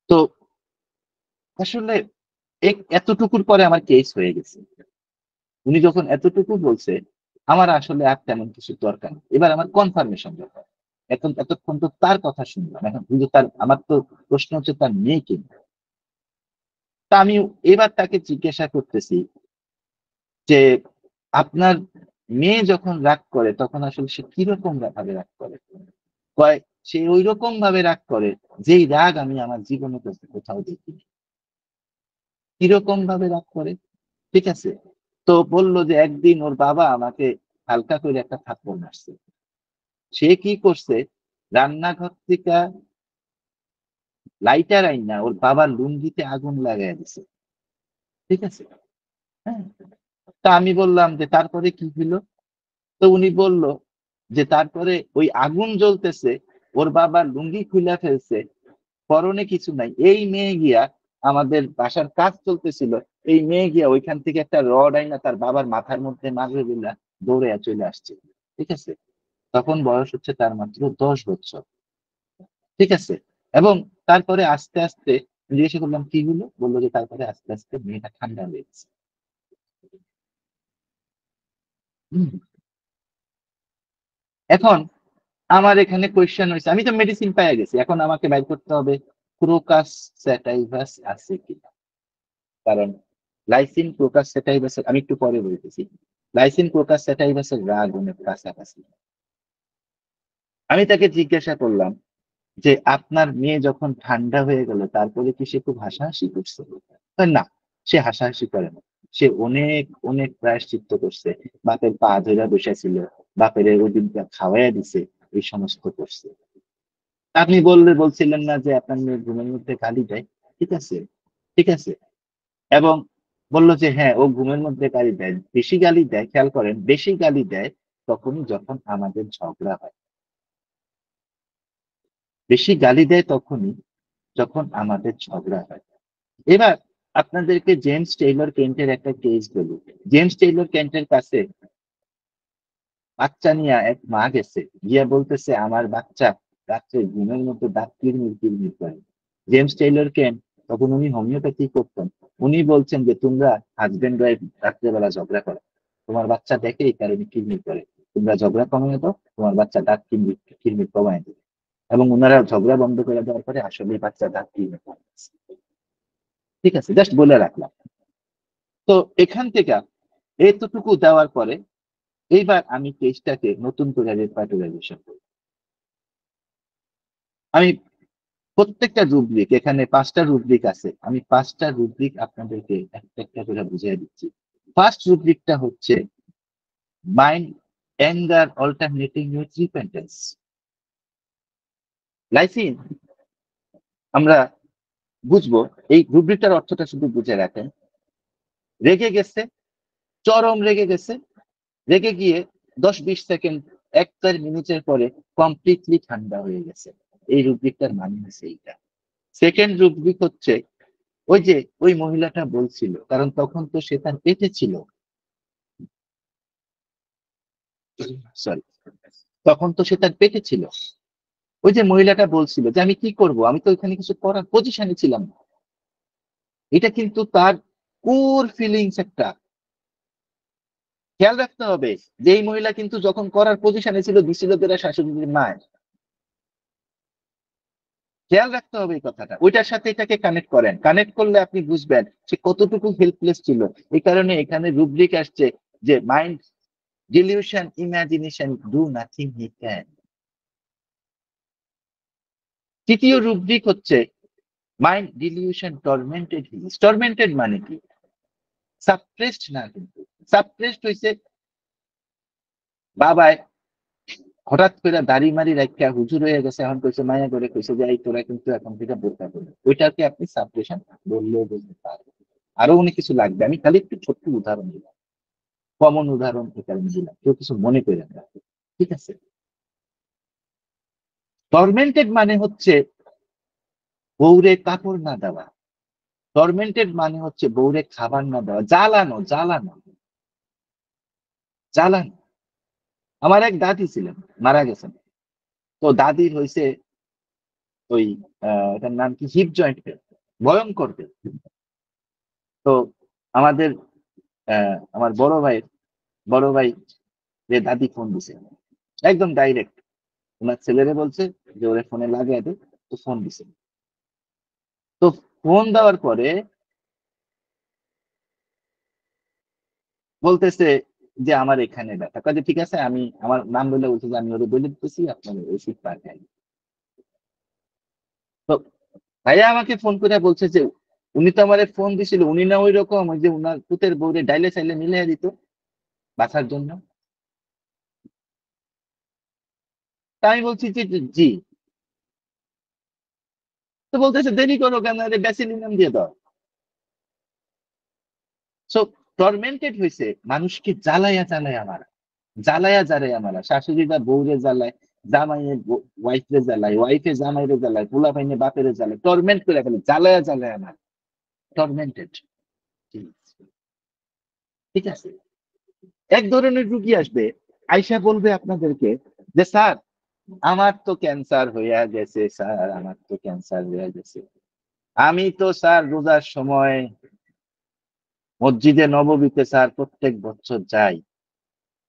তো আসলে এতটুকুর পরে আমার কেস হয়ে গেছে। উনি যখন এতটুকু বলছে, আমার আসলে আর তেমন কিছু দরকার নেই। এবার আমার কনফার্মেশন দরকার। এতক্ষণ তো তার কথা শুনলাম। এখন কিন্তু আমার তো প্রশ্ন হচ্ছে তার মেয়ে কে নিয়ে। তা আমি এবার তাকে জিজ্ঞাসা করতেছি যে, "আপনার মেয়ে যখন রাগ করে তখন আসলে সে কিরকম ভাবে রাগ করে?" কয়, "সে ঐরকম ভাবে রাগ করে যেই রাগ আমি আমার জীবনে কোথাও দেখিনি।" কিরকম ভাবে রাগ করে? ঠিক আছে? তো বলল যে একদিন ওর বাবা আমাকে হালকা করে একটা থাপ্পড় মারছে। সে কি করছে? রান্নাঘর থেকে লাইটার আইনা ওর বাবার লুঙ্গিতে আগুন লাগাইয়া দিছে। ঠিক আছে? হ্যাঁ? তা আমি বললাম যে তারপরে কি হলো? তো উনি বলল যে তারপরে ওই আগুন জ্বলতেছে, ওর বাবা লুঙ্গি খুলে ফেলছে, পরনে কিছু নাই, এই মেয়ে গিয়া, আমাদের বাসার কাজ চলতেছিল, এই মেয়ে গিয়া ওইখান থেকে একটা রড আইনা তার বাবার মাথার মধ্যে মারবে দিলা, দৌড়ে চলে আসছে। ঠিক আছে? তখন বয়স হচ্ছে তার মাত্র 10 বছর। ঠিক আছে? এবং তারপরে আস্তে আস্তে জিজ্ঞাসা করলাম কি হলো, বললো যে তারপরে আস্তে আস্তে মেয়েটা ঠান্ডা হয়ে গেছে। হুম। এখন আমার এখানে কোয়েশ্চেন হয়েছে, আমি তো মেডিসিন পাইয়া গেছি, এখন আমাকে বাইর করতে হবে ক্রোকাস স্যাটাইভাস আছে কিনা। কারণ লাইসিন ক্রোকাস স্যাটাইভাস আমি একটু পরে বলতেছি, লাইসিন ক্রোকাস স্যাটাইভাসের রাগ অনেক কাছাকাছি। আমি তাকে জিজ্ঞাসা করলাম যে আপনার মেয়ে যখন ঠান্ডা হয়ে গেল তারপরে কি সে খুব হাসাহাসি করছে? না, সে হাসাহাসি করে না, সে অনেক অনেক প্রায়শ্চিত্ত করছে, বাপের পা ধরে বসেছিল, বাপের ওই দিনটা খাওয়াইয়া দিছে, এই সমস্ত করছে। আপনি বলছিলেন না যে আপনার মেয়ে ঘুমের মধ্যে গালি দেয়? ঠিক আছে, ঠিক আছে। এবং বললো যে হ্যাঁ, ও ঘুমের মধ্যে গালি দেয়, বেশি গালি দেয়, খেয়াল করেন, বেশি গালি দেয় তখনই যখন আমাদের ঝগড়া হয়। বেশি গালি দেয় তখনই যখন আমাদের ঝগড়া হয়। এবার আপনাদেরকে জেমস টেইলর কেন্টের একটা কেস বলি। জেমস টেইলর কেন্টের কাছে বাচ্চা নিয়ে এক মা গেছে, গিয়া বলতেছে আমার বাচ্চা রাত্রে ঘুমের মধ্যে দাঁত কিরমির কিরমির করে। জেমস টেইলর কেন্ট, তখন উনি হোমিওপ্যাথি করতেন, উনি বলছেন যে তোমরা হাজবেন্ড ওয়াইফ রাত্রেবেলা ঝগড়া করো, তোমার বাচ্চা দেখে এই কারণে কিরমির করে, তোমরা ঝগড়া কমিয়ে দাও, তোমার বাচ্চা দাঁত কিরমির কিরমির কমায় দেবে। এবং ওনারা ঝগড়া বন্ধ করে দেওয়ার পরে আসলে বাচ্চা দাঁত কিরমির কমাচ্ছে। ঠিক আছে, জাস্ট বলে রাখলাম। তো এখান থেকে এতটুকু দেওয়ার পরে এইবার আমি কেসটাকে নতুন করে রেপার্টুরাইজেশন করি। আমি প্রত্যেকটা রুব্রিক, এখানে 5টা রুব্রিক আছে, আমি 5টা রুব্রিক আপনাদেরকে একটা একটা করে বুঝিয়ে দিচ্ছি। ফার্স্ট রুব্রিকটা হচ্ছে mind anger alternating with repentance. Lysine আমরা বুঝবো, এই রুব্রিকটার অর্থটা শুধু বুঝে রাখেন। রেগে গেছে, চরম রেগে গেছে, রেগে গিয়ে 10-20 সেকেন্ড, 1-1.5 মিনিটের পরে কমপ্লিটলি ঠান্ডা হয়ে গেছে। এই রুব্রিকটার মানে হচ্ছে এইটা। সেকেন্ড রুব্রিক হচ্ছে ওই যে ওই মহিলাটা বলছিল, কারণ তখন তো সে তার পেটে ছিল, সরি, তখন তো সে তার পেটে ছিল। ওই যে মহিলাটা বলছিল যে আমি কি করব, আমি তো ওইখানে কিছু করার পজিশনে ছিলাম না। এটা কিন্তু তার কোর ফিলিংস একটা, খেয়াল রাখতে হবে যে এই মহিলা কিন্তু যখন করার পজিশনে ছিল দিছিল তারা শাশুড়ির মায়। খেয়াল রাখতে হবে এই কথাটা, ওইটার সাথে এটাকে কানেক্ট করেন, কানেক্ট করলে আপনি বুঝবেন সে কতটুকু হেল্পলেস ছিল। এই কারণে এখানে রুব্রিক আসছে যে mind dilution imagination do nothing he can. তৃতীয় রুব্রিক হচ্ছে মাইন্ড ডিলিউশন টর্মেন্টেড হি। টর্মেন্টেড মানে কি? সাপ্রেসড না, কিন্তু সাপ্রেসড হইছে বাবায় হঠাৎ করে দাড়ি মারি রাখিয়া হুজুর হয়ে গেছে, এখন কইছে মায়া করে কইছে যে এই তোরা কিন্তু এখন থেকে বোরকা করবে, ওইটাকে আপনি সাপ্রেশন বললেও বলতে পারেন। আরো অনেক কিছু লাগবে, আমি খালি একটু ছোট্ট উদাহরণ দিলাম, কমন উদাহরণ এই কারণে দিলাম, কেউ কিছু মনে করেন না। ঠিক আছে? টর্মেন্টেড মানে হচ্ছে বউরে কাপড় না দেওয়া, টর্মেন্টেড মানে হচ্ছে বউরে খাবার না দেওয়া, জ্বালানো জ্বালানো জ্বালানো। আমার এক দাদি ছিলেন, মারা গেছেন। তো দাদির হয়েছে ওই এটার নাম কি, হিপ জয়েন্ট পেন, ভয়ঙ্কর পেন। তো আমাদের আমার বড় ভাই যে দাদি ফোন দিছে, একদম ডাইরেক্ট ওনার ছেলেরে বলছে যে ওরে ফোনে লাগিয়ে দে, তো ফোন দিছে। তো ফোন দেওয়ার পরে বলতেছে যে আমার এখানে ব্যথা, কাজে ঠিক আছে, আমি আমার নাম বলে বলছে যে আমি ওরে বলে দিতেছি আপনার ওষুধ পাঠাই। তো ভাইয়া আমাকে ফোন করে বলছে যে উনি তো আমারে ফোন দিছিল, উনি না ওই রকম ওই যে উনার পুতের বউরে ডাইলে চাইলে মিলিয়ে দিত বাঁচার জন্য। তা আমি বলছি যে জি। তো বলতেছে দেরি করো কেন, ব্যাসিলিনাম দিয়ে দাও। সো টর্মেন্টেড হয়েছে মানুষকে জ্বালায়া জ্বালায়া মারা, জ্বালায়া জ্বালায়া মারা, শাশুড়িরা বউরে জ্বালায়, জামাইয়ে ওয়াইফরে জ্বালায়, ওয়াইফে জামাইরে জ্বালায়, পোলা পাইনে বাপেরে জ্বালায়, টর্মেন্ট করে ফেলে, জ্বালায়া জ্বালায়া মারা, টর্মেন্টেড। ঠিক আছে, এক ধরনের রুগী আসবে, আইসা বলবে আপনাদেরকে যে স্যার আমার তো ক্যান্সার হইয়া গেছে, স্যার আমার তো ক্যান্সার হইয়া গেছে, আমি তো স্যার রোজার সময় মসজিদে নববীতে স্যার প্রত্যেক বছর যাই,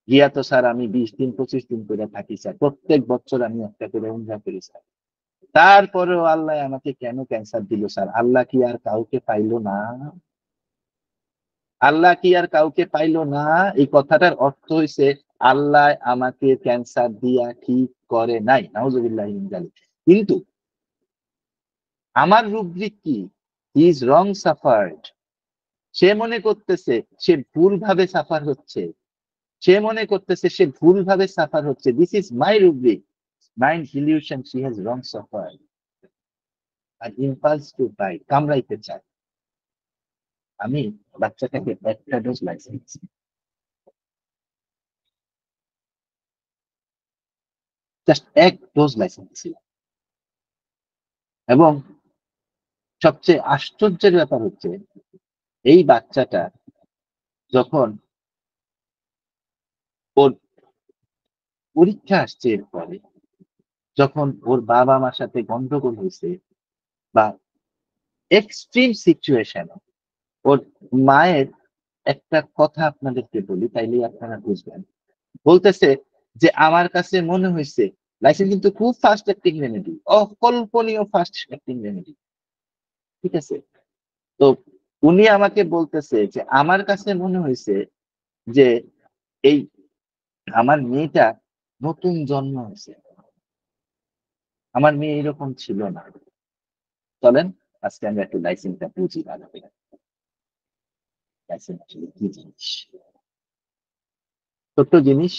গিয়া তো স্যার আমি 20 দিন 25 দিন করে থাকি স্যার, প্রত্যেক বছর আমি একটা করে উমরা করি স্যার, তারপরেও আল্লাহ আমাকে কেন ক্যান্সার দিল স্যার? আল্লাহ কি আর কাউকে পাইলো না? আল্লাহ কি আর কাউকে পাইলো না? এই কথাটার অর্থ হইছে আল্লাহ আমাকে ক্যান্সার দিয়া ঠিক করে নাই, নাউজুবিল্লাহি মিন যালিক। কিন্তু আমার রুব্রিক কি? He is wrong suffered. সে মনে করতেছে সে ভুলভাবে সাফার হচ্ছে, সে মনে করতেছে সে ভুলভাবে সাফার হচ্ছে। This is my rubric, mind illusion, she has wrong suffered. আর ইম্পালস টু বাই, কামড়াইতে চায়। আমি বাচ্চাটাকে একটা ডোজ লাইসেন্স, জাস্ট এক ডোজ লাইসেন্স ছিল। এবং সবচেয়ে আশ্চর্যের ব্যাপার হচ্ছে এই বাচ্চাটা যখন ওর পরীক্ষা আসছে, এরপরে যখন ওর বাবা মার সাথে গন্ডগোল হয়েছে বা এক্সট্রিম সিচুয়েশন, ওর মায়ের একটা কথা আপনাদেরকে বলি তাইলেই আপনারা বুঝবেন। বলতেছে যে আমার কাছে মনে হয়েছে, লাইসেন্স কিন্তু খুব ফাস্ট অ্যাক্টিং রেমেডি, অকল্পনীয় ফাস্ট অ্যাক্টিং রেমেডি, ঠিক আছে? তো উনি আমাকে বলতেছে যে আমার কাছে মনে হয়েছে যে এই আমার মেয়েটা নতুন জন্ম হয়েছে, আমার মেয়ে এরকম ছিল না। চলেন আজকে আমরা একটু লাইসেন্সটা বুঝি ভালো করে। লাইসেন্স আসলে কি জিনিস? ছোট্ট জিনিস,